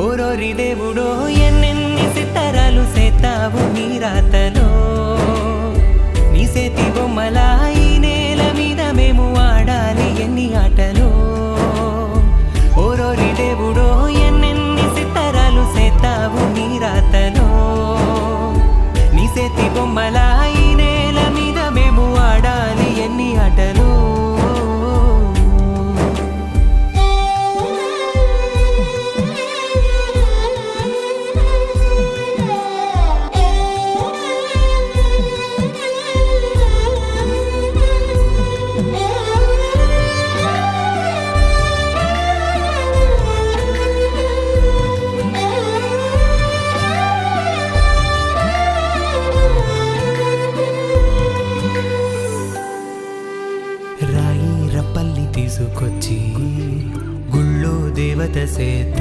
ఓరోరి దేవుడో ఎన్నెన్ని సిత్తరాలు సేతావు నీ రాతలో నీ సేతి బొమ్మలా ఈ నేల మీద మేము ఆడాలి ఎన్ని ఆటలో ఓరోరి దేవుడో ఎన్నెన్ని సిత్తరాలు సేతావు నీ రాతలో నీ సేతి బొమ్మలా ఈ నేల మీద మేము ఆడాలి ఎన్ని ఆటలో రాయి రప్పల్లి తీసుకొచ్చి గుళ్ళో దేవత సేత